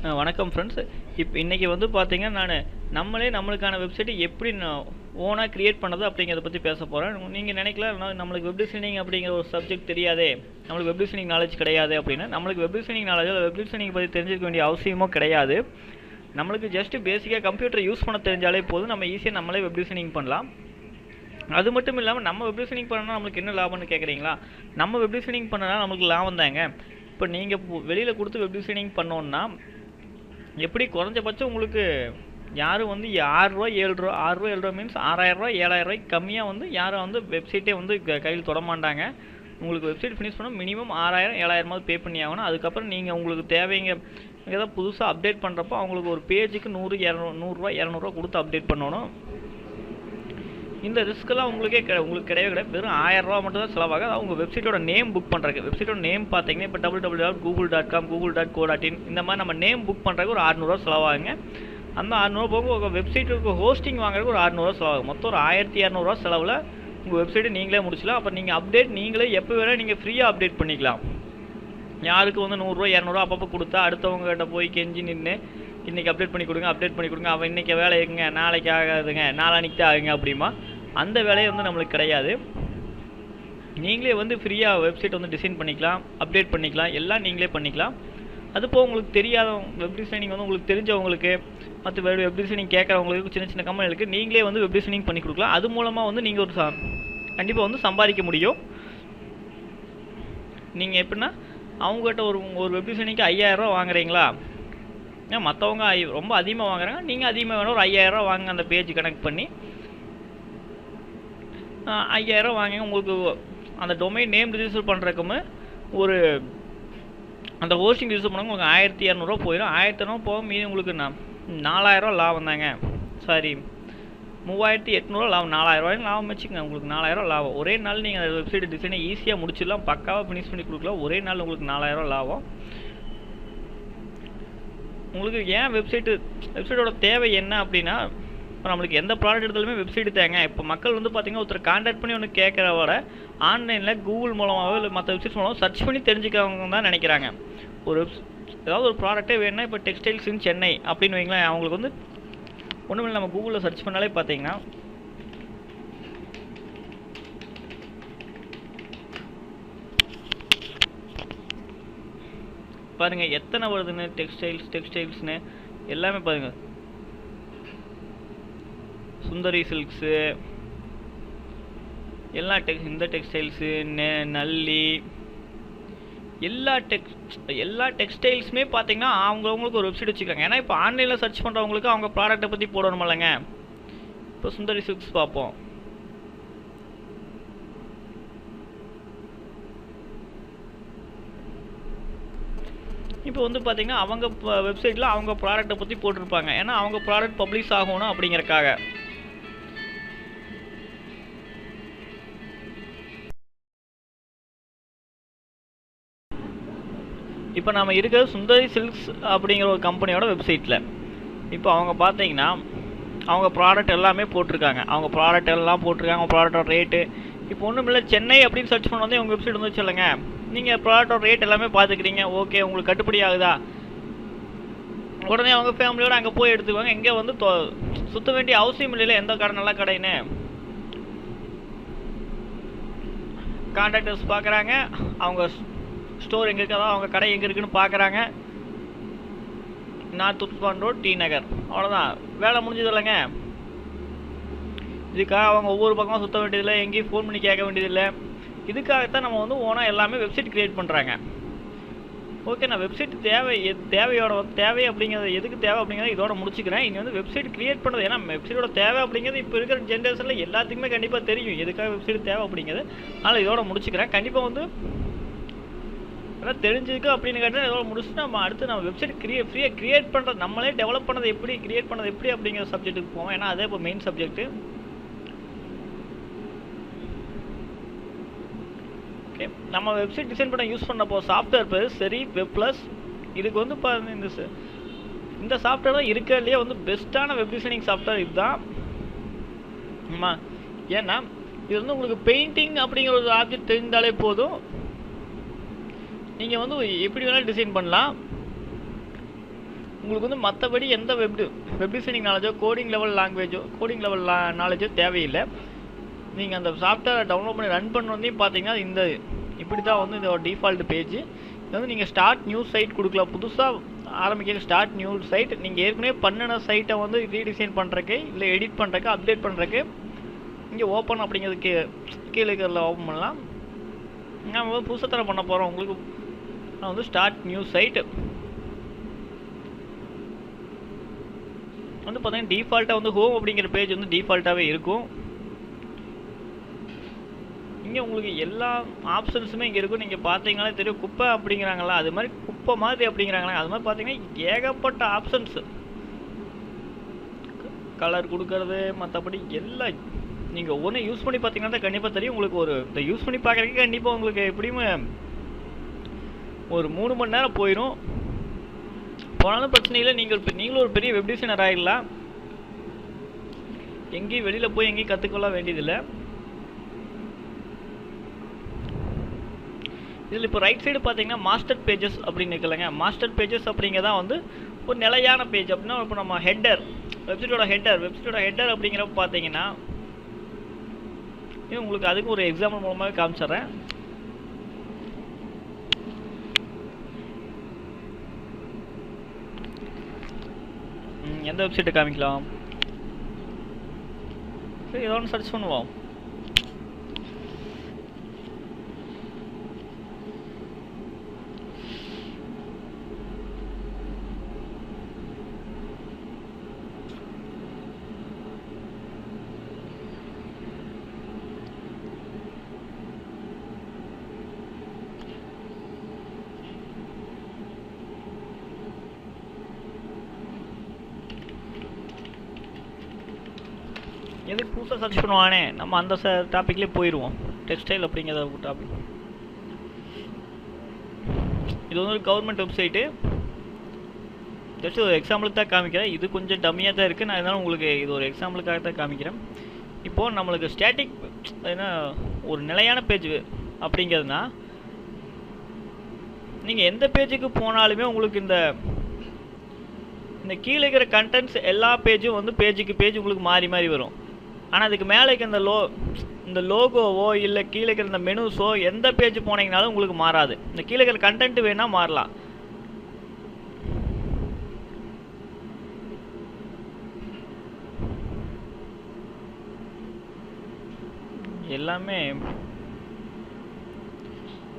வணக்கம் ஃப்ரெண்ட்ஸ். இன்றைக்கி வந்து பார்த்தீங்கன்னா நம்மளே நம்மளுக்கான வெப்சைட்டை எப்படி ஓனாக க்ரியேட் பண்ணது அப்படிங்கிறத பற்றி பேச போகிறேன். நீங்கள் நினைக்கலாம் நம்மளுக்கு வெப் டிசைனிங் அப்படிங்கிற ஒரு சப்ஜெக்ட் தெரியாதே, நம்மளுக்கு வெப் டிசைனிங் நாலேஜ் கிடையாது அப்படின்னு. நம்மளுக்கு web designing knowledge web designing பற்றி தெரிஞ்சிக்க வேண்டிய அவசியமோ கிடையாது. நம்மளுக்கு ஜஸ்ட்டு பேசிக்காக கம்ப்யூட்டர் யூஸ் பண்ண தெரிஞ்சாலே போதும், நம்ம ஈஸியாக நம்மளே வெப் டிசைனிங் பண்ணலாம். அது மட்டும் இல்லாமல் நம்ம வெப் டிசைனிங் பண்ணால் நம்மளுக்கு என்ன லாபம்னு கேட்குறீங்களா? நம்ம வெப் டிசைனிங் பண்ணனா நம்மளுக்கு லாபம் தாங்க. இப்போ நீங்கள் வெளியில் கொடுத்து வெப் டிசைனிங் பண்ணோன்னா எப்படி குறைஞ்சபட்சம் உங்களுக்கு யாரும் வந்து ₹6 7 6 7 மீன்ஸ் ₹6000 7000 கம்மியாக வந்து யாரும் வந்து வெப்சைட்டே வந்து கையில் தொட மாட்டாங்க. உங்களுக்கு வெப்சைட் ஃபினிஷ் பண்ண மினிமம் 6000 7000 பே பண்ணி ஆகணும். அதுக்கப்புறம் நீங்கள் உங்களுக்கு தேவைங்க ஏதாவது புதுசாக அப்டேட் பண்ணுறப்போ அவங்களுக்கு ஒரு பேஜுக்கு 100 200 200 கொடுத்து அப்டேட் பண்ணணும். இந்த ரிஸ்க்கெல்லாம் உங்களுக்கு கிடையவே வெறும் ₹1000 மட்டும் தான் செலவாக. அதாவது உங்கள் வெப்சைட்டோட நேம் புக் பண்ணுறதுக்கு, வெப்சைட்டோட நேம் பார்த்தீங்கன்னா இப்போ www.google.com google.co.in இந்த மாதிரி நம்ம நேம் புக் பண்ணுறதுக்கு ஒரு ₹600 செலவாகுங்க. அந்த ₹600 போக உங்கள் வெப்சைட்டுக்கு ஹோஸ்டிங் வாங்குறதுக்கு ஒரு ₹600 செலவாகும். மொத்தம் ஒரு ₹1200 செலவில் உங்கள் வெப்சைட்டை நீங்களே முடிச்சிடலாம். அப்போ நீங்கள் அப்டேட் நீங்களே எப்போ வேணால் நீங்கள் ஃப்ரீயாக அப்டேட் பண்ணிக்கலாம். யாருக்கு வந்து ₹100 200 அப்பப்போ கொடுத்தா அடுத்தவங்ககிட்ட போய் கெஞ்சி நின்று இன்றைக்கி அப்டேட் பண்ணி கொடுங்க அவன் இன்றைக்கி வேலை இருக்குங்க, நாளைக்கு ஆகாதுங்க, நாளானிக்கு தான் ஆகுங்க அப்படிமா. அந்த வேலையை வந்து நம்மளுக்கு கிடையாது. நீங்களே வந்து ஃப்ரீயாக வெப்சைட் வந்து டிசைன் பண்ணிக்கலாம், அப்டேட் பண்ணிக்கலாம், எல்லாம் நீங்களே பண்ணிக்கலாம். அது போக உங்களுக்கு தெரியாத வெப் டிசைனிங் வந்து உங்களுக்கு தெரிஞ்சவங்களுக்கு மற்ற வெப் டிசைனிங் கேட்குறவங்களுக்கு சின்ன சின்ன கம்பெனிகளுக்கு நீங்களே வந்து வெப் டிசைனிங் பண்ணி கொடுக்கலாம். அது மூலமாக வந்து நீங்கள் ஒரு கண்டிப்பாக வந்து சம்பாதிக்க முடியும். நீங்கள் எப்படின்னா அவங்ககிட்ட ஒரு வெப் டிசைனிங்க்கு ₹5000 வாங்குறீங்களா, ஏன் மற்றவங்க ரொம்ப அதிகமாக வாங்குறாங்க, நீங்கள் அதிகமாக வேணும் ஒரு ₹5000 வாங்க. அந்த பேஜ் கனெக்ட் பண்ணி ₹5000 வாங்குங்க. உங்களுக்கு அந்த டொமைன் நேம் ரிஜிஸ்டர் பண்ணுறதுக்குமே ஒரு அந்த ஹோஸ்டிங் ரிஜிஸ்டர் பண்ணாங்க உங்களுக்கு ₹1200 போயிடும். ₹1200 போக மீதி உங்களுக்கு ₹4000 லாபம் தாங்க. சாரி, ₹3800 லாபம். ₹4000 லாபம் வச்சுக்கோங்க. உங்களுக்கு ₹4000 லாபம். ஒரே நாள் நீங்கள் அந்த வெப்சைட் டிசைனை ஈஸியாக முடிச்சிடலாம், பக்காவாக ஃபினிஷ் பண்ணி கொடுக்கலாம். ஒரே நாள் உங்களுக்கு ₹4000 லாபம். உங்களுக்கு ஏன் வெப்சைட்டோட தேவை என்ன அப்படின்னா, இப்போ நம்மளுக்கு எந்த ப்ராடக்ட் எடுத்தாலுமே வெப்சைட் தேங்க. இப்போ மக்கள் வந்து பார்த்தீங்கன்னா ஒருத்தர் கான்டாக்ட் பண்ணி ஒன்று கேட்குற விட ஆன்லைனில் கூகுள் மூலமாகவோ இல்லை மற்ற வெப்சைட்ஸ் மூலமாக சர்ச் பண்ணி தெரிஞ்சுக்கிறவங்க தான் நினைக்கிறாங்க. ஏதாவது ஒரு ப்ராடக்ட்டே வேணுன்னா இப்போ டெக்ஸ்டைல்ஸ் இன் சென்னை அப்படின்னு வைங்களேன், அவங்களுக்கு வந்து ஒன்றும் இல்லை, நம்ம கூகுளில் சர்ச் பண்ணாலே பார்த்தீங்கன்னா பாருங்கள் எத்தனை வருதுன்னு, டெக்ஸ்டைல்ஸ்னு எல்லாமே பாருங்கள். சுந்தரி சில்க்ஸு எல்லா இந்த டெக்ஸ்டைல்ஸு நல்லி எல்லா டெக்ஸ்டைல்ஸுமே பார்த்தீங்கன்னா அவங்களுக்கு ஒரு வெப்சைட் வச்சுருக்காங்க. ஏன்னா இப்போ ஆன்லைனில் சர்ச் பண்ணுறவங்களுக்கு அவங்க ப்ராடக்ட்டை பற்றி போடணும் இல்லைங்க. இப்போ சுந்தரி சில்க்ஸ் பார்ப்போம். இப்போ வந்து பார்த்தீங்கன்னா அவங்க வெப்சைட்டில் அவங்க ப்ராடக்ட்டை பற்றி போட்டிருப்பாங்க. ஏன்னா அவங்க ப்ராடக்ட் பப்ளிஷ் ஆகணும் அப்படிங்கிறக்காக. இப்போ நம்ம இருக்கிறது சுந்தரி சில்க்ஸ் அப்படிங்கிற ஒரு கம்பெனியோட வெப்சைட்டில். இப்போ அவங்க பார்த்தீங்கன்னா அவங்க ப்ராடக்ட் எல்லாமே போட்டிருக்காங்க. அவங்க ப்ராடக்டோட ரேட்டு. இப்போ ஒன்றும் இல்லை, சென்னை அப்படின்னு சர்ச் பண்ண வந்து உங்கள் வெப்சைட் வந்து சொல்லுங்க. நீங்கள் ப்ராடக்டோட ரேட் எல்லாமே பார்த்துக்கிறீங்க, ஓகே உங்களுக்கு கட்டுப்படி ஆகுதா, உடனே அவங்க ஃபேமிலியோடு அங்கே போய் எடுத்துக்குவாங்க. இங்கே வந்து சுற்ற வேண்டிய அவசியம் இல்லைல்ல, எந்த கடை நல்ல கடைன்னு. கான்ட்ராக்டர்ஸ் பார்க்குறாங்க, அவங்க ஸ்டோர் எங்கே இருக்குதோ அவங்க கடை எங்கே இருக்குதுன்னு பார்க்குறாங்க. நார்த் உஸ்மான் ரோட், டி நகர், அவ்வளோதான், வேலை முடிஞ்சது இல்லைங்க. இதுக்காக அவங்க ஒவ்வொரு பக்கமாக சுற்ற வேண்டியதில்லை, எங்கேயும் ஃபோன் பண்ணி கேட்க வேண்டியதில்லை. இதுக்காகத்தான் நம்ம வந்து ஓனாக எல்லாமே வெப்சைட் க்ரியேட் பண்ணுறாங்க. ஓகே, நான் வெப்சைட் தேவை அப்படிங்கிறது எதுக்கு தேவை அப்படிங்கிறத இதோட முடிச்சுக்கிறேன். இனி வந்து வெப்சைட் க்ரியேட் பண்ணுறது, ஏன்னா வெப்சைட்டோட தேவை அப்படிங்கிறது இப்போ இருக்கிற ஜென்ரேஷனில் எல்லாத்துக்குமே கண்டிப்பாக தெரியும் எதுக்காக வெப்சைட் தேவை அப்படிங்கிறது. அதனால் இதோட முடிச்சுக்கிறேன். கண்டிப்பாக வந்து தெரிஞ்சுக்கு அப்படின்னு கேட்டால் இதோட முடிச்சுட்டு நம்ம அடுத்து நம்ம வெப்சைட் ஃப்ரீயாக க்ரியேட் பண்ணுறது, நம்மளே டெவலப் பண்ணது எப்படி, க்ரியேட் பண்ணது எப்படி அப்படிங்கிற சப்ஜெக்ட்டுக்கு போவோம். ஏன்னா அதே இப்போ மெயின் சப்ஜெக்ட்டு. ஓகே, நம்ம வெப்சைட் டிசைன் பண்ண யூஸ் பண்ணப்போ சாஃப்ட்வேர் பேர் சரி வெப் ப்ளஸ். இதுக்கு வந்து இந்த சாஃப்ட்வேர் தான் இருக்கிறதுலேயே வந்து பெஸ்ட்டான வெப் டிசைனிங் சாஃப்ட்வேர் இதுதான். ஆமாம், ஏன்னா இது வந்து உங்களுக்கு பெயிண்டிங் அப்படிங்கிற ஒரு ஆப்ஜெக்ட் தெரிந்தாலே போதும், நீங்கள் வந்து எப்படி வேணாலும் டிசைன் பண்ணலாம். உங்களுக்கு வந்து மற்றபடி எந்த வெப் டிசைனிங் நாலேஜோ கோடிங் லெவல் லாங்குவேஜோ கோடிங் லெவல் நாலேஜோ தேவையில்லை. நீங்கள் அந்த சாஃப்ட்வேரை டவுன்லோட் பண்ணி ரன் பண்ணுறதையும் பார்த்தீங்கன்னா இந்த இப்படி தான் வந்து இதோட டிஃபால்ட் பேஜ். இது வந்து நீங்கள் ஸ்டார்ட் நியூ சைட் கொடுக்கலாம். புதுசாக ஆரம்பிக்கிற ஸ்டார்ட் நியூ சைட், நீங்கள் ஏற்கனவே பண்ணின சைட்டை வந்து ரீடிசைன் பண்ணுறக்கு இல்லை எடிட் பண்ணுறக்கு அப்டேட் பண்ணுறக்கு இங்கே ஓப்பன் அப்படிங்கிறதுக்கு கீழே இருக்கிறதுல ஓப்பன் பண்ணலாம். நம்ம வந்து புதுசாக தர பண்ண போகிறோம். உங்களுக்கு நான் வந்து ஸ்டார்ட் நியூ சைட் வந்து பார்த்தீங்கன்னா டிஃபால்ட்டாக வந்து ஹோம் அப்படிங்கிற பேஜ் வந்து டிஃபால்ட்டாகவே இருக்கும். இங்கே உங்களுக்கு எல்லா ஆப்ஷன்ஸுமே இங்கே இருக்கும். நீங்கள் பார்த்தீங்கன்னாலே தெரியும். குப்பை அப்படிங்கிறாங்களா, அது மாதிரி குப்பை மாதிரி அப்படிங்கிறாங்களா, அது மாதிரி பார்த்தீங்கன்னா ஏகப்பட்ட ஆப்ஷன்ஸு. கலர் கொடுக்கறது மற்றபடி எல்லாம் நீங்கள் ஒன்று யூஸ் பண்ணி பார்த்தீங்கன்னா தான் கண்டிப்பாக தெரியும். உங்களுக்கு ஒரு இந்த யூஸ் பண்ணி பார்க்குறதுக்கு கண்டிப்பாக உங்களுக்கு எப்படியும் ஒரு 3 மணி நேரம் போயிடும். போனாலும் பிரச்சனை இல்லை. நீங்களும் ஒரு பெரிய வெப் டிசைனர் ஆகிடலாம். எங்கேயும் வெளியில் போய் எங்கேயும் கற்றுக்கலாம் வேண்டியதில்லை. இதில் இப்போ ரைட் சைடு பார்த்தீங்கன்னா மாஸ்டர் பேஜஸ் அப்படின்னு இருக்கலங்க. மாஸ்டர் பேஜஸ் அப்படிங்கிறதான் வந்து ஒரு நிலையான பேஜ். அப்படின்னா இப்போ நம்ம வெப்சைட்டோட ஹெட்டர் அப்படிங்கிறப்ப பார்த்தீங்கன்னா உங்களுக்கு அதுக்கு ஒரு எக்ஸாம்பிள் மூலமாகவே காமிச்சிட்றேன். எந்த வெப்சைட்டை காமிக்கலாம்? சரி, ஏதோ ஒன்று சர்ச் பண்ணுவோம். எதுக்கு புதுசாக சர்ச் பண்ணுவானே, நம்ம அந்த டாப்பிக்லேயே போயிடுவோம். டெக்ஸ்டைல் அப்படிங்கிற டாபிக். இது வந்து ஒரு கவர்மெண்ட் வெப்சைட்டு. ஜஸ்ட் ஒரு எக்ஸாம்பிளுக்கு தான் காமிக்கிறேன். இது கொஞ்சம் டம்மியாக தான் இருக்குது. நான் இருந்தாலும் உங்களுக்கு இது ஒரு எக்ஸாம்பிளுக்காக தான் காமிக்கிறேன். இப்போது நம்மளுக்கு ஸ்டாட்டிக் ஏன்னா ஒரு நிலையான பேஜ் அப்படிங்கிறதுனா நீங்கள் எந்த பேஜுக்கு போனாலுமே உங்களுக்கு இந்த கீழே இருக்கிற கண்டென்ட்ஸ் எல்லா பேஜும் வந்து பேஜுக்கு பேஜ் உங்களுக்கு மாறி மாறி வரும். ஆனால் அதுக்கு மேலே இருக்க இந்த லோகோவோ இல்லை கீழே இருக்கிற இந்த மெனுஸோ எந்த பேஜ் போனீங்கனாலும் உங்களுக்கு மாறாது. இந்த கீழே இருக்கிற கண்டென்ட் வேணால் மாறலாம். எல்லாமே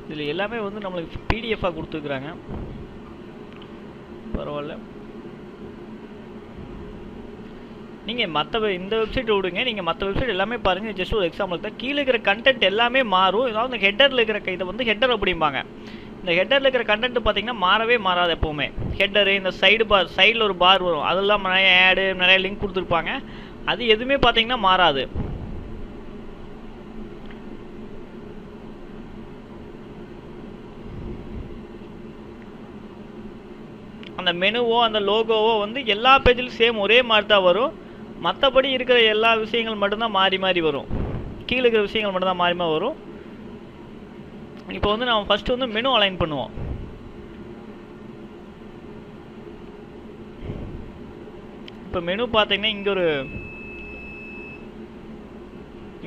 இதில் எல்லாமே வந்து நம்மளுக்கு பிடிஎஃபாக கொடுத்துருக்குறாங்க. பரவாயில்ல. நீங்கள் இந்த வெப்சைட் விடுங்க. நீங்கள் மற்ற வெப்சைட் எல்லாமே பாருங்கள். ஜஸ்ட் ஒரு எக்ஸாம்பிள் தான். கீழே இருக்கிற கண்டென்ட் எல்லாமே மாறும். ஏதாவது இந்த ஹெட்டரில் இருக்கிற இதை வந்து ஹெட்டர் அப்படிம்பாங்க. இந்த ஹெட்டரில் இருக்கிற கண்டென்ட் பார்த்தீங்கன்னா மாறவே மாறாது எப்போவுமே. ஹெட்டரு இந்த சைடில் ஒரு பார் வரும். அதெல்லாம் நிறைய ஆடு நிறைய லிங்க் கொடுத்துருப்பாங்க. அது எதுவுமே பார்த்தீங்கன்னா மாறாது. அந்த மெனுவோ அந்த லோகோவோ வந்து எல்லா பேஜிலும் சேம் ஒரே மாதிரி தான் வரும். மற்றபடி இருக்கிற எல்லா விஷயங்கள் மட்டும்தான் மாறி மாறி வரும். கீழே இருக்கிற விஷயங்கள் மட்டும்தான் மாறி மாறி வரும். இப்போ வந்து நம்ம ஃபஸ்ட்டு வந்து மெனு அலைன் பண்ணுவோம். இப்போ மெனு பார்த்தீங்கன்னா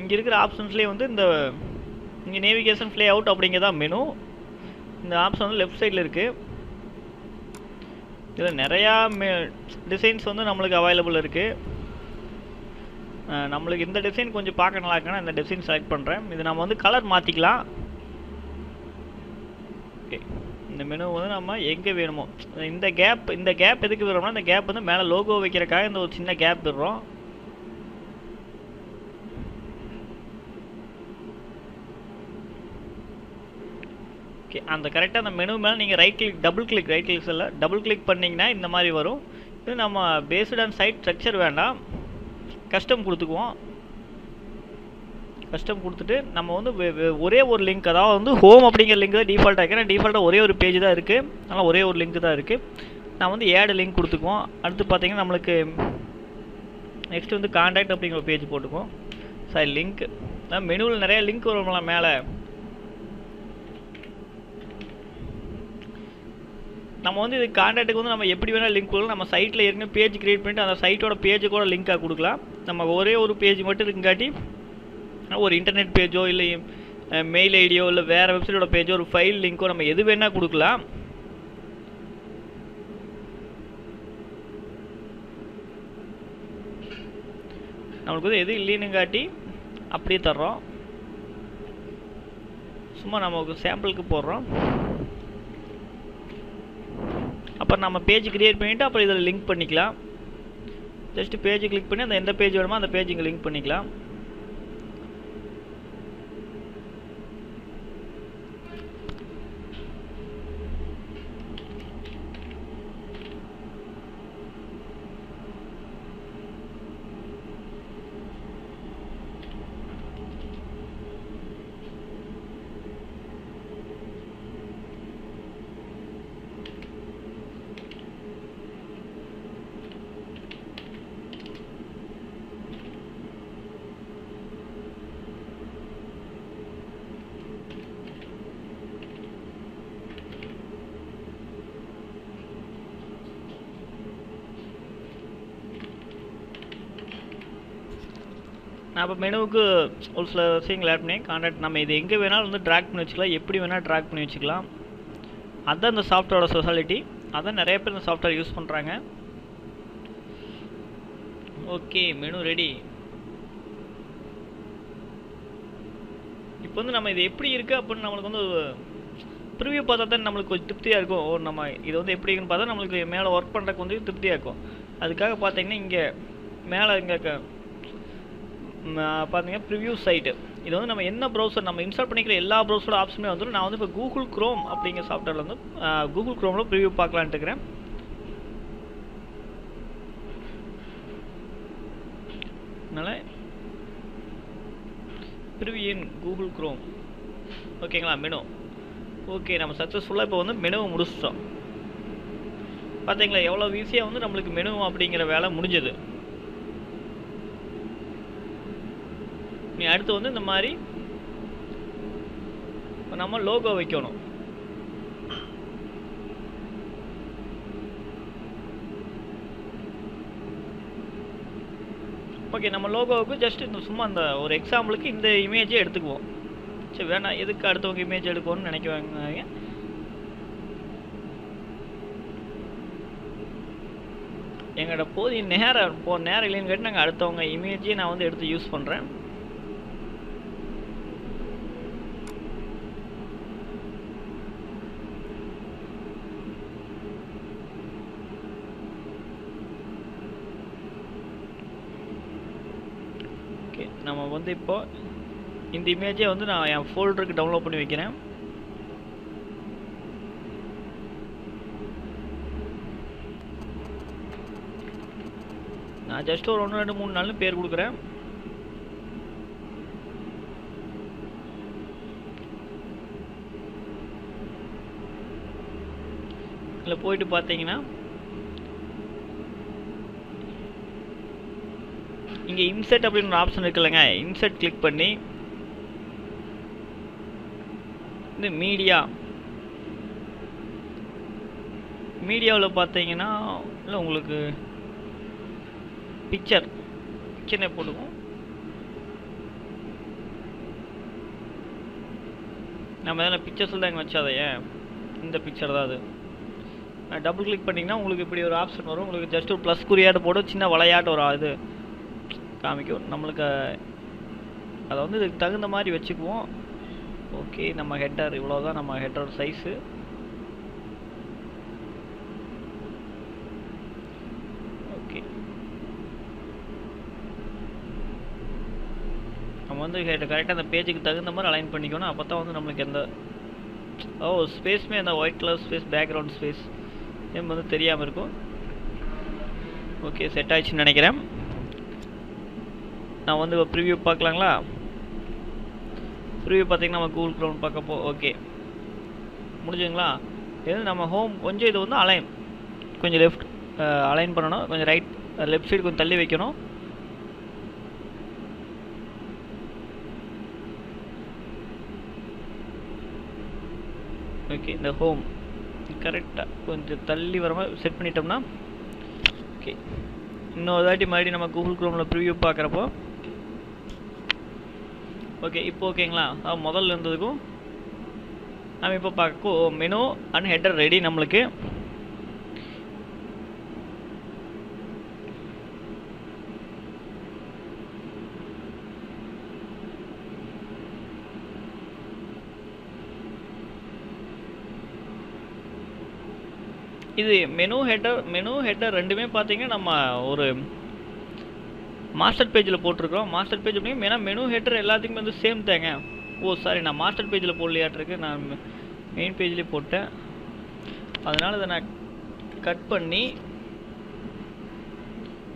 இங்கே இருக்கிற ஆப்ஷன்ஸ்லேயே வந்து இங்கே நேவிகேஷன் ப்ளே அவுட் அப்படிங்கிறதான் மெனு. இந்த ஆப்ஷன் வந்து லெஃப்ட் சைடில் இருக்குது. இதில் நிறையா டிசைன்ஸ் வந்து நம்மளுக்கு அவைலபிள் இருக்குது. நம்மளுக்கு இந்த டிசைன் கொஞ்சம் பார்க்க நல்லா இருக்குன்னா இந்த டிசைன் செலக்ட் பண்ணுறேன். இது நம்ம வந்து கலர் மாற்றிக்கலாம். ஓகே, இந்த மெனு வந்து நம்ம எங்கே வேணுமோ இந்த கேப் எதுக்கு விடுறோம்னா இந்த கேப் வந்து மேலே லோகோ வைக்கிறக்காக இந்த ஒரு சின்ன கேப் விடுறோம். ஓகே, அந்த கரெக்டாக அந்த மெனு மேலே நீங்கள் டபுள் கிளிக் பண்ணிங்கன்னா இந்த மாதிரி வரும். இது நம்ம பேஸ்ட் ஆன் சைட் ஸ்ட்ரக்சர் வேண்டாம், கஸ்டம் கொடுத்துக்குவோம். கஸ்டம் கொடுத்துட்டு நம்ம வந்து ஒரே ஒரு லிங்க், அதாவது வந்து ஹோம் அப்படிங்கிற லிங்க் தான் டிஃபால்ட்டாக இருக்குது. ஏன்னா டிஃபால்ட்டாக ஒரே ஒரு பேஜ் தான் இருக்குது. அதனால் ஒரே ஒரு லிங்க் தான் இருக்குது. நான் வந்து ஏடு லிங்க் கொடுத்துக்குவோம். அடுத்து பார்த்தீங்கன்னா நம்மளுக்கு நெக்ஸ்ட் வந்து கான்டாக்ட் அப்படிங்கிற பேஜ் போட்டுக்குவோம். சாரி, லிங்க் மெனுவில் நிறைய லிங்க் வரும்ல மேலே. நம்ம வந்து இது கான்டாக்ட்டுக்கு வந்து நம்ம எப்படி வேணால் லிங்க் கொடுக்கலாம். நம்ம சைட்டில் ஏற்கனவே பேஜ் க்ரியேட் பண்ணிவிட்டு அந்த சைட்டோட பேஜு கூட லிங்காக கொடுக்கலாம். நம்ம ஒரே ஒரு பேஜ் மட்டும் இருக்குங்காட்டி ஒரு இன்டர்நெட் பேஜோ இல்லை மெயில் ஐடியோ இல்லை வேறு வெப்சைட்டோட பேஜோ ஒரு ஃபைல் லிங்க்கோ நம்ம எது வேணால் கொடுக்கலாம். நம்மளுக்கு வந்து எது இல்லைன்னுங்காட்டி அப்படியே தர்றோம். சும்மா நமக்கு சாம்பிளுக்கு போடுறோம். அப்புறம் நம்ம பேஜ் கிரியேட் பண்ணிவிட்டு அப்புறம் இதில் லிங்க் பண்ணிக்கலாம். ஜஸ்ட்டு பேஜ் கிளிக் பண்ணி அந்த எந்த பேஜ் வேணுமோ அந்த பேஜ் இங்கே லிங்க் பண்ணிக்கலாம். நான் இப்போ மெனுவுக்கு ஒரு சில விஷயங்கள் ஆட் பண்ணி கான்டாக்ட் நம்ம இது எங்கே வேணாலும் வந்து ட்ராக் பண்ணி வச்சுக்கலாம், எப்படி வேணால் ட்ராக் பண்ணி வச்சுக்கலாம். அதுதான் இந்த சாஃப்ட்வேரோட ஸ்பெஷாலிட்டி. அதான் நிறைய பேர் இந்த சாஃப்ட்வேர் யூஸ் பண்ணுறாங்க. Okay, menu ready. இப்போ வந்து நம்ம இது எப்படி இருக்குது அப்படின்னு நம்மளுக்கு வந்து ப்ரிவியூ பார்த்தா தான் நம்மளுக்கு கொஞ்சம் திருப்தியாக இருக்கும். நம்ம இது வந்து எப்படி இருக்குன்னு பார்த்தா நம்மளுக்கு மேலே ஒர்க் பண்ணுறதுக்கு வந்து திருப்தியாக இருக்கும். அதுக்காக பார்த்தீங்கன்னா இங்கே மேலே இங்கே பார்த்தீங்கன்னா ப்ரிவ்யூ சைட்டு. இது வந்து நம்ம என்ன ப்ரௌசர் நம்ம இன்ஸ்டால் பண்ணிக்கிற எல்லா ப்ரௌசரோட ஆப்ஷனுமே வந்துடும். நான் வந்து இப்போ கூகுள் க்ரோம் அப்படிங்கிற சாஃப்ட்வேரில் வந்து கூகுள் க்ரோமில் ப்ரிவ்யூ பார்க்கலான்ட்டு இருக்கிறேன். அதனால் ப்ரிவ்யூ இன் கூகுள் க்ரோம். ஓகேங்களா, மெனு. ஓகே, நம்ம சக்ஸஸ்ஃபுல்லாக இப்போ வந்து மெனுவை முடிச்சிட்டோம். பார்த்தீங்களா எவ்வளோ ஈஸியாக வந்து நம்மளுக்கு மெனு அப்படிங்கிற வேலை முடிஞ்சது. நீ அடுத்து வந்து இந்த மாதிரி நம்ம லோகோ வைக்கணும். ஓகே, நம்ம லோகோவுக்கு ஜஸ்ட் இந்த சும்மா அந்த ஒரு எக்ஸாம்பிளுக்கு இந்த இமேஜை எடுத்துக்குவோம். சரி, வேணாம் எதுக்கு அடுத்தவங்க இமேஜ் எடுக்கணும்னு நினைக்குவாங்க. எங்களோட போதிய நேரம் இல்லைன்னு கேட்டு நாங்கள் அடுத்தவங்க இமேஜையே நான் வந்து எடுத்து யூஸ் பண்ணுறேன். நம்ம வந்து இப்போ இந்த இமேஜை வந்து நான் என் ஃபோல்டருக்கு டவுன்லோட் பண்ணி வைக்கிறேன். நான் ஜஸ்ட் ஒரு 1 2 3 4 பேர் கொடுக்குறேன். இதில் போயிட்டு பார்த்தீங்கன்னா இங்கே இன்செர்ட் அப்படின்னு ஒரு ஆப்ஷன் இருக்குல்லங்க, இன்செர்ட் கிளிக் பண்ணி இந்த மீடியாவில் பார்த்தீங்கன்னா இல்லை உங்களுக்கு பிக்சர்னே போட்டுக்கும். நம்ம எதனா பிக்சர்ஸில் தான் இங்கே வச்சாதே, இந்த பிக்சர் தான் அது. டபுள் கிளிக் பண்ணிங்கன்னா உங்களுக்கு இப்படி ஒரு ஆப்ஷன் வரும். உங்களுக்கு ஜஸ்ட் ஒரு ப்ளஸ் குறியாட்டு போட்டு சின்ன விளையாட்டு ஒரு இது காமிக்கும். நம்மளுக்கு அதை வந்து இதுக்கு தகுந்த மாதிரி வச்சுக்குவோம். ஓகே, நம்ம ஹெட்டர் இவ்வளோதான், நம்ம ஹெட்டரோட சைஸு. ஓகே, நம்ம வந்து கரெக்டாக அந்த பேஜுக்கு தகுந்த மாதிரி அலைன் பண்ணிக்கணும். அப்போ தான் வந்து நம்மளுக்கு எந்த ஸ்பேஸுமே அந்த white colour space background space வந்து தெரியாமல் இருக்கும். ஓகே, செட் ஆயிடுச்சுன்னு நினைக்கிறேன். நான் வந்து ப்ரிவ்யூ பார்க்கலாங்களா? ப்ரிவ்யூ பார்த்தீங்கன்னா நம்ம கூகுள் க்ரோம் பார்க்கப்போ ஓகே முடிஞ்சுங்களா? இது நம்ம ஹோம் கொஞ்சம் இது வந்து கொஞ்சம் லெஃப்ட் அலைன் பண்ணணும், கொஞ்சம் ரைட் லெஃப்ட் சைடு கொஞ்சம் தள்ளி வைக்கணும். ஓகே, இந்த ஹோம் கரெக்டாக கொஞ்சம் தள்ளி வர மாதிரி செட் பண்ணிட்டோம்னா ஓகே. இன்னொரு தாட்டி மறுபடியும் நம்ம கூகுள் குரோமில் ப்ரிவியூ பார்க்குறப்போ ஓகே இப்போ ஓகேங்களா. முதல்ல இருந்ததுக்கும் நம்ம இப்போ பார்க்க மெனு அண்ட் ஹெட்டர் ரெடி நம்மளுக்கு. இது மெனு ஹெட்டர் ரெண்டுமே பார்த்தீங்கன்னா நம்ம ஒரு மாஸ்டர் பேஜில் போட்டிருக்கோம். மாஸ்டர் பேஜ் அப்படிங்க ஏன்னா மெனு ஹெட்டர் எல்லாத்துக்குமே வந்து சேம் தாங்க. சாரி, நான் மாஸ்டர் பேஜில் போடலையாட்டிருக்கு, நான் மெயின் பேஜ்லேயே போட்டேன். அதனால் இதை நான் கட் பண்ணி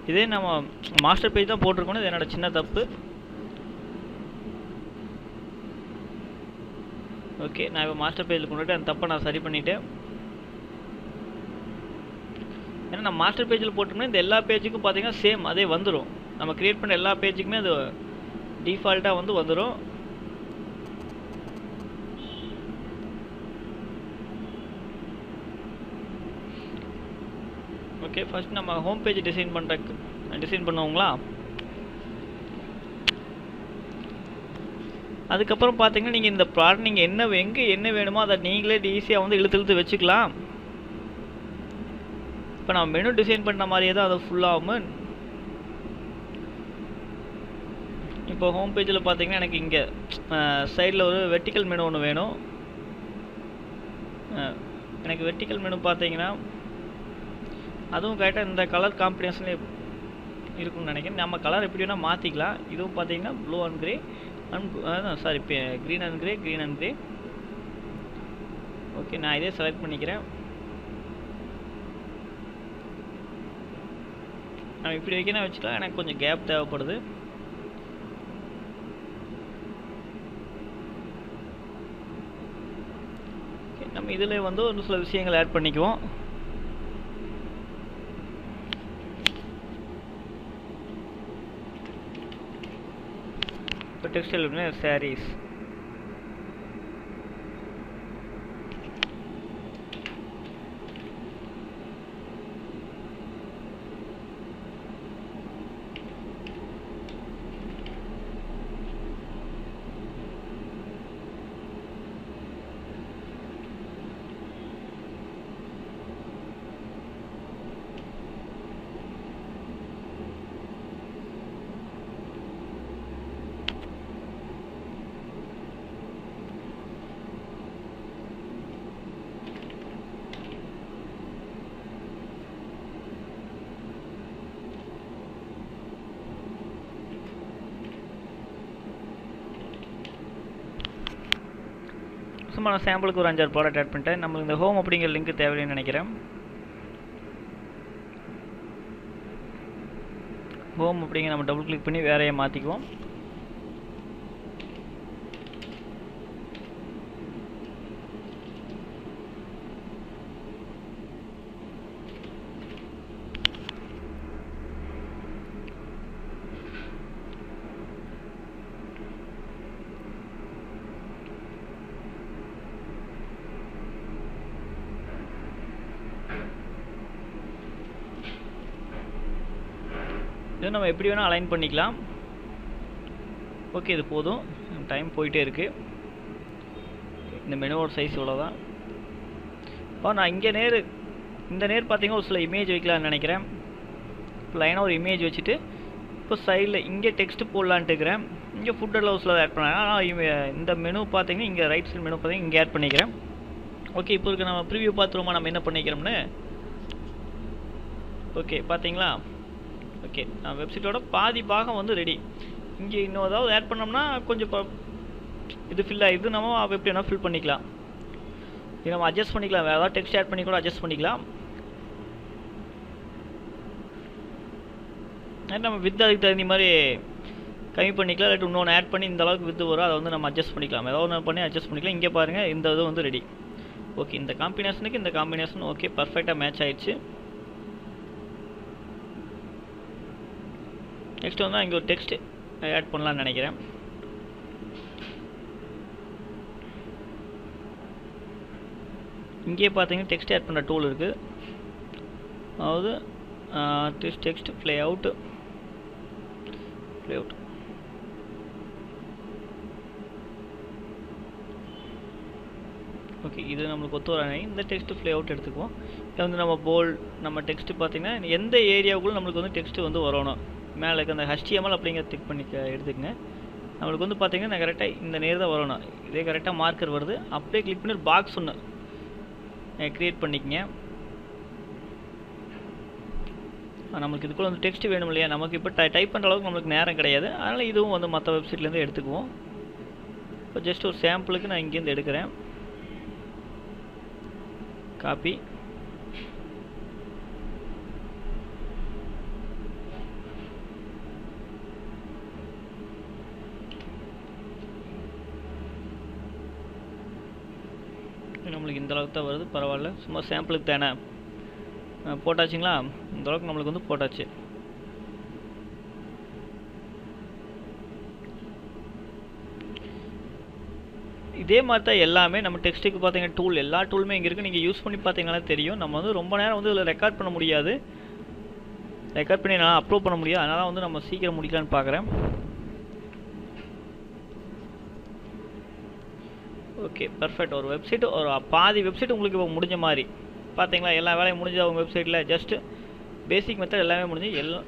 இதே நம்ம மாஸ்டர் பேஜ் தான் போட்டிருக்கோம். இது என்னோட சின்ன தப்பு. ஓகே, நான் இப்போ மாஸ்டர் பேஜில் கொண்டுட்டு அந்த தப்பை நான் சரி பண்ணிவிட்டேன். ஏன்னா நம்ம மாஸ்டர் பேஜில் போட்டோம்னா இந்த எல்லா பேஜுக்கும் பார்த்தீங்கன்னா சேம் அதே வந்துடும். நம்ம க்ரியேட் பண்ண எல்லா பேஜுக்குமே அது டிஃபால்ட்டாக வந்து வந்துடும். ஓகே, ஃபர்ஸ்ட் நம்ம ஹோம் பேஜ் டிசைன் பண்ணுவோங்களா. அதுக்கப்புறம் பார்த்தீங்கன்னா நீங்கள் இந்த ப்ராடக்ட் நீங்கள் எங்கே என்ன வேணுமோ அதை நீங்களே ஈஸியாக வந்து இழுத்து வச்சுக்கலாம். இப்போ நான் மெனு டிசைன் பண்ண மாதிரியே தான் அதை ஃபுல்லாகும். இப்போ ஹோம் பேஜில் பார்த்தீங்கன்னா எனக்கு இங்கே சைடில் ஒரு வெர்டிக்கல் மெனு ஒன்று வேணும். எனக்கு வெர்டிக்கல் மெனு பார்த்தீங்கன்னா அதுவும் கரெக்டாக இந்த கலர் காம்பினேஷன்லேயே இருக்குன்னு நினைக்கிறேன். நம்ம கலர் எப்படி வேணால் மாற்றிக்கலாம். இதுவும் பார்த்தீங்கன்னா blue and grey sorry green and grey. Okay, நான் இதே செலக்ட் பண்ணிக்கிறேன். நான் இப்படி வைக்கணும் வச்சுக்கலாம். எனக்கு கொஞ்சம் கேப் தேவைப்படுது. நம்ம இதில் வந்து ஒரு சில விஷயங்கள் ஆட் பண்ணிக்குவோம். இப்போ டெக்ஸ்டைல் சாரீஸ் சும்மா நான் சாம்பிளுக்கு ஒரு 5-6 ப்ராடக்ட் ஆட் பண்ணிட்டேன். நம்மளுக்கு இந்த ஹோம் அப்படிங்கிற லிங்க் தேவைன்னு நினைக்கிறேன். ஹோம் அப்படிங்கிற நம்ம டபுள் கிளிக் பண்ணி வேறையை மாற்றிக்குவோம். இது நம்ம எப்படி வேணால் அலைன் பண்ணிக்கலாம். ஓகே, இது போதும். டைம் போயிட்டே இருக்குது. இந்த மெனுவோட சைஸ் இவ்வளோதான். நான் இங்கே இந்த நேர் பார்த்தீங்கன்னா ஒரு சில இமேஜ் வைக்கலான்னு நினைக்கிறேன். இப்போ லைனாக ஒரு இமேஜ் வச்சுட்டு இப்போ சைடில் இங்கே டெக்ஸ்ட்டு போடலான்ட்டு இருக்கிறேன். இங்கே ஃபுட் அண்ட் ஹவுஸில் ஆட் பண்ணேன். ஆனால் இந்த மெனு பார்த்தீங்கன்னா இங்கே ரைட் சைடு மெனு பார்த்தீங்கன்னா இங்கே ஆட் பண்ணிக்கிறேன். ஓகே, இப்போ இருக்க நம்ம ப்ரிவியூ பார்த்துருவோமா நம்ம என்ன பண்ணிக்கிறோம்னு. ஓகே, பார்த்தீங்களா. ஓகே, நான் வெப்சைட்டோட பாதி பாகம் வந்து ரெடி. இங்கே இன்னும் ஏதாவது ஆட் பண்ணோம்னா கொஞ்சம் இது ஃபில் ஆகிடுது. நம்ம எப்படி வேணால் ஃபில் பண்ணிக்கலாம். இது நம்ம அட்ஜஸ்ட் பண்ணிக்கலாம். வேறு ஏதாவது டெக்ஸ்ட் ஆட் பண்ணி கூட அட்ஜஸ்ட் பண்ணிக்கலாம். நம்ம வித் அதுக்கு தகுந்த மாதிரி கம்மி பண்ணிக்கலாம். இல்லாட்டி இன்னொன்று ஆட் பண்ணி இந்த அளவுக்கு வித்து வரும், அதை வந்து நம்ம அட்ஜஸ்ட் பண்ணிக்கலாம். ஏதாவது ஒன்று பண்ணி அட்ஜஸ்ட் பண்ணிக்கலாம். இங்கே பாருங்கள், இந்த இது வந்து ரெடி. ஓகே, இந்த காம்பினேஷனுக்கு இந்த காம்பினேஷன் ஓகே பர்ஃபெக்டாக மேட்ச் ஆகிடுச்சு. நெக்ஸ்ட் வந்து இங்கே ஒரு டெக்ஸ்ட் ஆட் பண்ணலான்னு நினைக்கிறேன். இங்கே பார்த்தீங்கன்னா டெக்ஸ்ட் ஆட் பண்ணுற டூல் இருக்குது. அதாவது டெக்ஸ்ட் ப்ளே அவுட். ஓகே, இது நம்மளுக்கு ஒத்து வராங்க. இந்த டெக்ஸ்ட் ப்ளே அவுட் எடுத்துக்குவோம். இதை வந்து நம்ம போல்ட் நம்ம டெக்ஸ்ட்டு பார்த்தீங்கன்னா எந்த ஏரியாவுக்குள்ள நம்மளுக்கு வந்து டெக்ஸ்ட்டு வந்து வரணும், மேலே இருக்க அந்த HTML அப்படிங்கிறத டிக் பண்ணி எடுத்துக்கங்க. நம்மளுக்கு வந்து பார்த்தீங்கன்னா நான் கரெக்டாக இந்த நேர் தான் வரணும். இதே கரெக்டாக மார்க்கர் வருது. அப்படியே கிளிக் பண்ணி ஒரு பாக்ஸ் ஒன்று க்ரியேட் பண்ணிக்கங்க. நமக்கு இதுக்குள்ள வந்து டெக்ஸ்ட் வேணும் இல்லையா, நமக்கு இப்போ டைப் பண்ணுற அளவுக்கு நம்மளுக்கு நேரம் கிடையாது. அதனால் இதுவும் வந்து மற்ற வெப்சைட்லேருந்து எடுத்துக்குவோம். இப்போ ஜஸ்ட் ஒரு சாம்பிளுக்கு நான் இங்கேருந்து எடுக்கிறேன். காப்பி. நம்மளுக்கு இந்த அளவுக்கு தான் வருது, பரவாயில்ல. சும்மா சாம்பிளுக்கு தானே. போட்டாச்சுங்களா? இந்த அளவுக்கு நம்மளுக்கு வந்து போட்டாச்சு. இதே மாதிரி தான் எல்லாமே நம்ம டெக்ஸ்ட்டுக்கு பார்த்தீங்கன்னா டூல், எல்லா டூலுமே இங்கே இருக்குது. நீங்கள் யூஸ் பண்ணி பார்த்தீங்கன்னா தெரியும். நம்ம வந்து ரொம்ப நேரம் வந்து இதில் ரெக்கார்ட் பண்ண முடியாது. ரெக்கார்ட் பண்ணி நான் அப்லோட் பண்ண முடியாது. அதனால் வந்து நம்ம சீக்கிரம் முடிக்கலான்னு பார்க்குறேன். Okay, perfect. ஒரு வெப்சைட், ஒரு பாதி வெப்சைட் உங்களுக்கு இப்போ முடிஞ்ச மாதிரி பார்த்தீங்களா? எல்லா வேலையும் முடிஞ்ச உங்கள் வெப்சைட்டில் ஜஸ்ட்டு பேசிக் மெத்தட் எல்லாமே முடிஞ்சு எல்லாம்.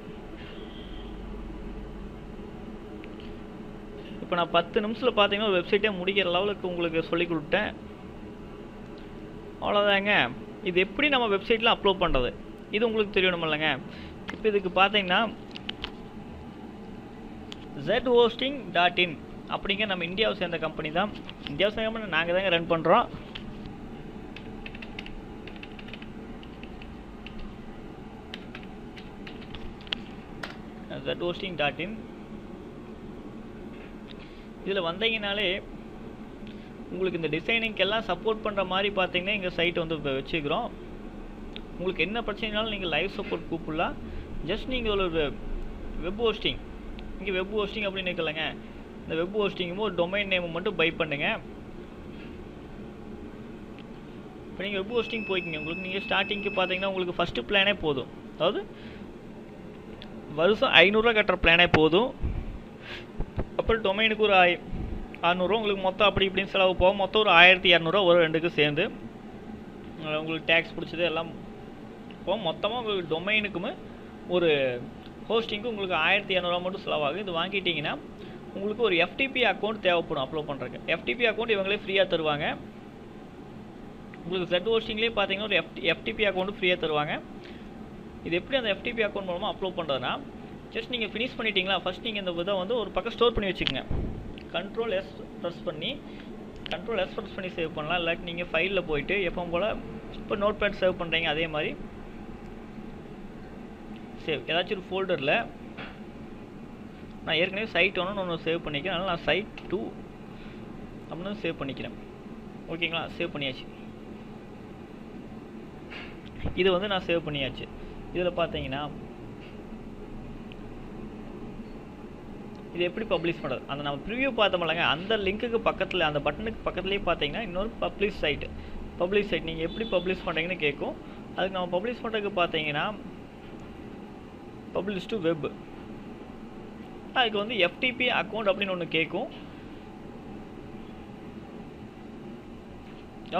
இப்போ நான் 10 நிமிஷத்தில் பார்த்தீங்கன்னா ஒரு வெப்சைட்டே முடிக்கிற லெவலுக்கு உங்களுக்கு சொல்லி கொடுத்தேன். அவ்வளோதாங்க. இது எப்படி நம்ம வெப்சைட்டில் அப்லோட் பண்ணுறது இது உங்களுக்கு தெரியணும் இல்லைங்க. இப்போ இதுக்கு பார்த்தீங்கன்னா zhosting.in அப்படிங்கிற நம்ம இந்தியாவை சேர்ந்த கம்பெனி தான். இந்தியாவை சேர்ந்த கம்பெனி நாங்கள் தாங்க ரன் பண்ணுறோம். zhosting.in இதில் வந்தீங்கனாலே உங்களுக்கு இந்த டிசைனிங்கெல்லாம் சப்போர்ட் பண்ணுற மாதிரி பார்த்தீங்கன்னா எங்கள் சைட் வந்து இப்போ வச்சுக்கிறோம். உங்களுக்கு என்ன பிரச்சனைனாலும் நீங்கள் லைவ் சப்போர்ட் கூப்பிடலாம். ஜஸ்ட் நீங்கள் ஒரு வெப் ஹோஸ்டிங், இங்கே வெப் ஹோஸ்டிங் அப்படின்னு இருக்கலைங்க. இந்த வெப் ஹோஸ்டிங்கும் ஒரு டொமைன் நேம் மட்டும் பை பண்ணுங்க. இப்போ நீங்கள் வெப் ஹோஸ்டிங் போய்க்கிங்க. உங்களுக்கு நீங்கள் ஸ்டார்டிங்க்கு பார்த்தீங்கன்னா உங்களுக்கு ஃபஸ்ட்டு பிளானே போதும். அதாவது வருஷம் 500 ரூபா கட்டுற பிளானே போதும். அப்புறம் டொமைனுக்கு ஒரு 600 ரூபா உங்களுக்கு மொத்தம் அப்படி இப்படின்னு செலவு போகும். மொத்தம் ஒரு 1200 ரூபா ஒரு ரெண்டுக்கும் சேர்ந்து உங்களுக்கு டேக்ஸ் பிடிச்சது எல்லாம் போகும். மொத்தமாக உங்களுக்கு டொமைனுக்குமே ஒரு ஹோஸ்டிங்க்கு உங்களுக்கு 1200 ரூபா மட்டும் செலவாகும். இது வாங்கிட்டீங்கன்னா உங்களுக்கு ஒரு FTP அக்கௌண்ட் தேவைப்படும் அப்லோட் பண்ணுறதுக்கு. FTP அக்கௌண்ட் இவங்களே ஃப்ரீயாக தருவாங்க. உங்களுக்கு Z ஹோஸ்டிங்லேயே பார்த்தீங்கன்னா ஒரு FTP அக்கௌண்ட் ஃப்ரீயாக தருவாங்க. இது எப்படி அந்த FTP அக்கௌண்ட் மூலமாக அப்லோட் பண்ணுறதுனா, ஜஸ்ட் நீங்கள் ஃபினிஷ் பண்ணிட்டீங்களா, ஃபஸ்ட் நீங்கள் இந்த இதை வந்து ஒரு பக்கம் ஸ்டோர் பண்ணி வச்சுக்கோங்க. Ctrl+S ப்ரெஸ் பண்ணி சேவ் பண்ணலாம். இல்லாட்டி நீங்கள் ஃபைலில் போயிட்டு எப்பவும் போல் இப்போ நோட் பேட் சேவ் பண்ணுறீங்க அதே மாதிரி சேவ் ஏதாச்சும் ஒரு ஃபோல்டரில். நான் ஏற்கனவே சைட் 1 ஒன்று சேவ் பண்ணிக்கிறேன். அதனால் நான் சைட் 2 அப்படின்னு சேவ் பண்ணிக்கிறேன். ஓகேங்களா? சேவ் பண்ணியாச்சு. இது வந்து நான் சேவ் பண்ணியாச்சு. இதில் பார்த்தீங்கன்னா இது எப்படி பப்ளிஷ் பண்ணுறது, அந்த நம்ம ப்ரிவியூ பார்த்தோம்லங்க, அந்த லிங்க்குக்கு பக்கத்தில் அந்த பட்டனுக்கு பக்கத்துலேயே பார்த்தீங்கன்னா இன்னொரு பப்ளிஷ் சைட் நீங்கள் எப்படி பப்ளிஷ் பண்ணுறீங்கன்னு கேட்கும். அதுக்கு நம்ம பப்ளிஷ் பண்ணுறதுக்கு பார்த்தீங்கன்னா பப்ளிஷ் டு வெப், அதுக்கு வந்து FTP அக்கௌண்ட் அப்படின்னு ஒன்று கேட்கும்.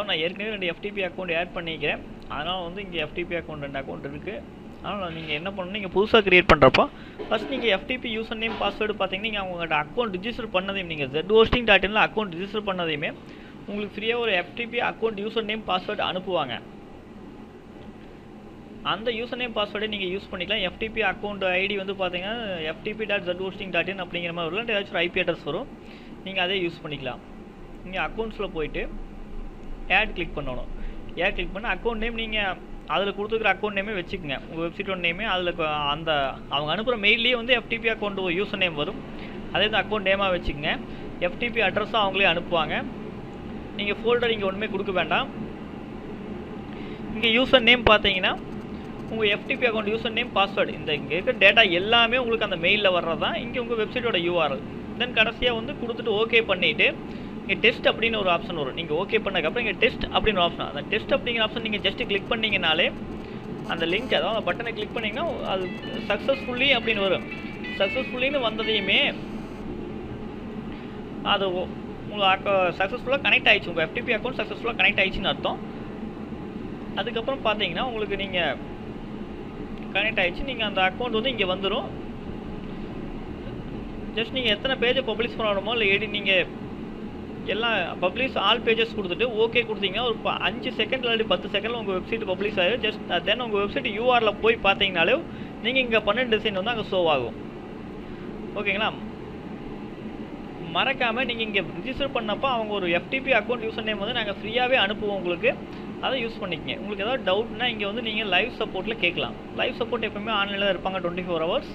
நான் ஏற்கனவே 2 FTP அக்கௌண்ட் ஆட் பண்ணிக்கிறேன். அதனால் வந்து இங்கே FTP அக்கௌண்ட் 2 அக்கௌண்ட் இருக்குது. அதனால் நீங்கள் என்ன பண்ணணும், நீங்கள் புதுசாக க்ரியேட் பண்ணுறப்போ ஃபஸ்ட் நீங்கள் FTP யூசர் நேம் பாஸ்வேர்டு பார்த்தீங்கன்னா நீங்கள் அவங்கள்ட்ட அக்கௌண்ட் ரிஜிஸ்டர் பண்ணதையும் நீங்கள் zhosting.inல அக்கௌண்ட் ரிஜிஸ்டர் பண்ணதையுமே உங்களுக்கு ஃப்ரீயாக ஒரு FTP account user name password அனுப்புவாங்க. அந்த யூசர் நேம் பாஸ்வேர்டை நீங்கள் யூஸ் பண்ணிக்கலாம். FTP அக்கௌண்ட் ஐடி வந்து பார்த்தீங்கன்னா ftp.zhosting.in அப்படிங்கிற மாதிரி வரும். ஏதாச்சும் ஒரு IP அட்ரஸ் வரும், நீங்கள் அதே யூஸ் பண்ணிக்கலாம். நீங்கள் அக்கௌண்ட்ஸில் போயிட்டு ஆட் கிளிக் பண்ணணும். ஆட் கிளிக் பண்ண அக்கௌண்ட் நேம் நீங்கள் அதில் கொடுத்துருக்குற அக்கௌண்ட் நேமே வச்சுக்கோங்க. உங்கள் வெப்சைட்டோட நேமே அதில் அந்த அவங்க அனுப்புகிற மெயிலே வந்து FTP அக்கௌண்ட் யூசர் நேம் வரும். அதே தான் அக்கௌண்ட் நேமாக வச்சுக்கோங்க. FTP அட்ரஸும் அவங்களே அனுப்புவாங்க. நீங்கள் ஃபோல்டர் இங்கே ஒன்றுமே கொடுக்க வேண்டாம். இங்கே யூசர் நேம் பார்த்தீங்கன்னா உங்கள் FTP account user name password இந்த இங்கே இருக்க டேட்டா எல்லாமே உங்களுக்கு அந்த மெயிலில் வர்றது தான் இங்கே உங்கள் வெப்சைட்டோட URL. தென் கடைசியாக வந்து கொடுத்துட்டு ஓகே பண்ணிவிட்டு இங்கே டெஸ்ட் அப்படின்னு ஒரு ஆப்ஷன் வரும். நீங்கள் ஓகே பண்ணதுக்கப்புறம் இங்கே டெஸ்ட் அப்படின்னு ஒரு ஆப்ஷன், அந்த டெஸ்ட் அப்படிங்கிற ஆப்ஷன் நீங்கள் ஜஸ்ட்டு கிளிக் பண்ணிங்கனாலே அந்த லிங்க், அதாவது அந்த பட்டனை கிளிக் பண்ணிங்கன்னா அது சக்ஸஸ்ஃபுல்லி அப்படின்னு வரும். சக்ஸஸ்ஃபுல்லின்னு வந்ததையுமே அது உங்களுக்கு சக்ஸஸ்ஃபுல்லாக கனெக்ட் ஆகிடுச்சு, உங்கள் FTP அக்கௌண்ட் சக்ஸஸ்ஃபுல்லாக கனெக்ட் ஆகிடுச்சின்னு அர்த்தம். அதுக்கப்புறம் பார்த்தீங்கன்னா உங்களுக்கு நீங்கள் கனெக்ட் ஆகிடுச்சு, நீங்கள் அந்த அக்கௌண்ட் வந்து இங்கே வந்துடும். ஜஸ்ட் நீங்கள் எத்தனை பேஜை பப்ளிஷ் பண்ணணுமோ இல்லை நீங்கள் எல்லாம் பப்ளிஷ் ஆல் பேஜஸ் கொடுத்துட்டு ஓகே கொடுத்தீங்கன்னா ஒரு 5 செகண்ட் இல்லாட்டி 10 செகண்டில் உங்கள் வெப்சைட் பப்ளிஷ் ஆகிடும். ஜஸ்ட் தென் உங்கள் வெப்சைட் URL போய் பார்த்தீங்கனாலே நீங்கள் இங்கே பண்ண டிசைன் வந்து அங்கே ஷோ ஆகும். ஓகேங்களா? மறக்காமல் நீங்கள் இங்கே ரிஜிஸ்டர் பண்ணப்போ அவங்க ஒரு FTP அக்கௌண்ட் யூசர் நேம் வந்து நாங்கள் ஃப்ரீயாகவே அனுப்புவோம் உங்களுக்கு, அதை யூஸ் பண்ணிக்கங்க. உங்களுக்கு ஏதாவது டவுட்னா இங்கே வந்து நீங்கள் லைவ் சப்போர்ட்டில் கேட்கலாம். லைவ் சப்போர்ட் எப்பவுமே ஆன்லைனில் இருப்பாங்க 24 hours,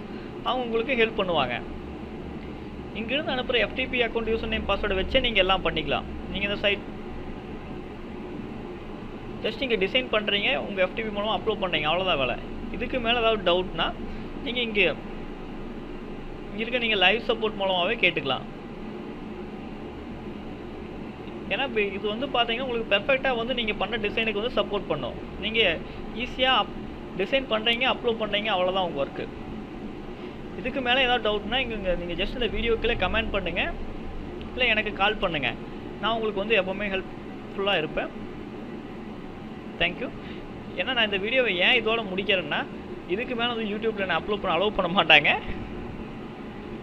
அவங்க உங்களுக்கு ஹெல்ப் பண்ணுவாங்க. இங்கிருந்து அனுப்புகிற FTP அக்கௌண்ட் யூசர் நேம் பாஸ்வேர்டை வச்சே நீங்கள் எல்லாம் பண்ணிக்கலாம். நீங்கள் இந்த சைட் ஜஸ்ட் இங்கே டிசைன் பண்ணுறீங்க, உங்கள் FTP மூலமாக அப்லோட் பண்ணுறீங்க, அவ்வளோதான் வேலை. இதுக்கு மேலே ஏதாவது டவுட்னா நீங்கள் இங்கே இருக்க நீங்கள் லைவ் சப்போர்ட் மூலமாகவே கேட்டுக்கலாம். ஏன்னா இப்போ இது வந்து பார்த்தீங்கன்னா உங்களுக்கு பெர்ஃபெக்டாக வந்து நீங்கள் பண்ண டிசைனுக்கு வந்து சப்போர்ட் பண்ணும். நீங்கள் ஈஸியாக டிசைன் பண்ணுறீங்க, அப்லோட் பண்ணுறீங்க, அவ்வளோதான் உங்கள் ஒர்க்கு. இதுக்கு மேலே ஏதாவது டவுட்னா இங்கே நீங்கள் ஜஸ்ட் இந்த வீடியோக்குள்ளே கமெண்ட் பண்ணுங்கள், இல்லை எனக்கு கால் பண்ணுங்கள். நான் உங்களுக்கு வந்து எப்போவுமே ஹெல்ப்ஃபுல்லாக இருப்பேன். தேங்க்யூ. ஏன்னா நான் இந்த வீடியோவை ஏன் இதோட முடிக்கிறேன்னா, இதுக்கு மேலே வந்து யூடியூப்பில் நான் அப்லோட் பண்ண அலோவ் பண்ண மாட்டாங்க.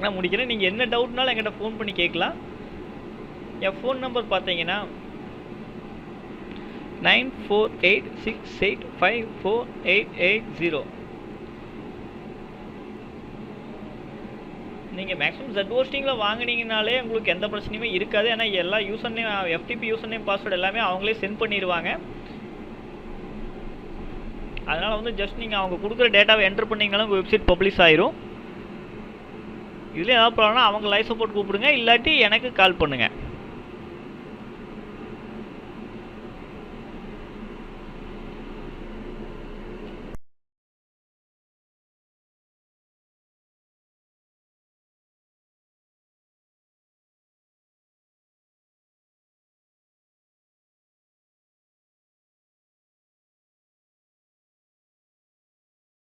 நான் முடிக்கிறேன். நீங்கள் என்ன டவுட்னாலும் என்கிட்ட ஃபோன் பண்ணி கேட்கலாம். என் ஃபோன் நம்பர் பார்த்தீங்கன்னா 9486854880. நீங்கள் மேக்ஸிமம் Z ஹோஸ்டிங்கில் வாங்கினீங்கனாலே உங்களுக்கு எந்த பிரச்சனையுமே இருக்காது. ஏன்னா எல்லா user name FTP user name password எல்லாமே அவங்களே சென்ட் பண்ணிடுவாங்க. அதனால் வந்து ஜஸ்ட் நீங்கள் அவங்க கொடுக்குற டேட்டாவை என்டர் பண்ணிங்கனாலும் உங்கள் வெப்சைட் பப்ளிஷ் ஆயிரும். இதில் ஏதாவது ப்ராப்ளம்னா அவங்க லைவ் சப்போர்ட் கூப்பிடுங்க, இல்லாட்டி எனக்கு கால் பண்ணுங்கள்.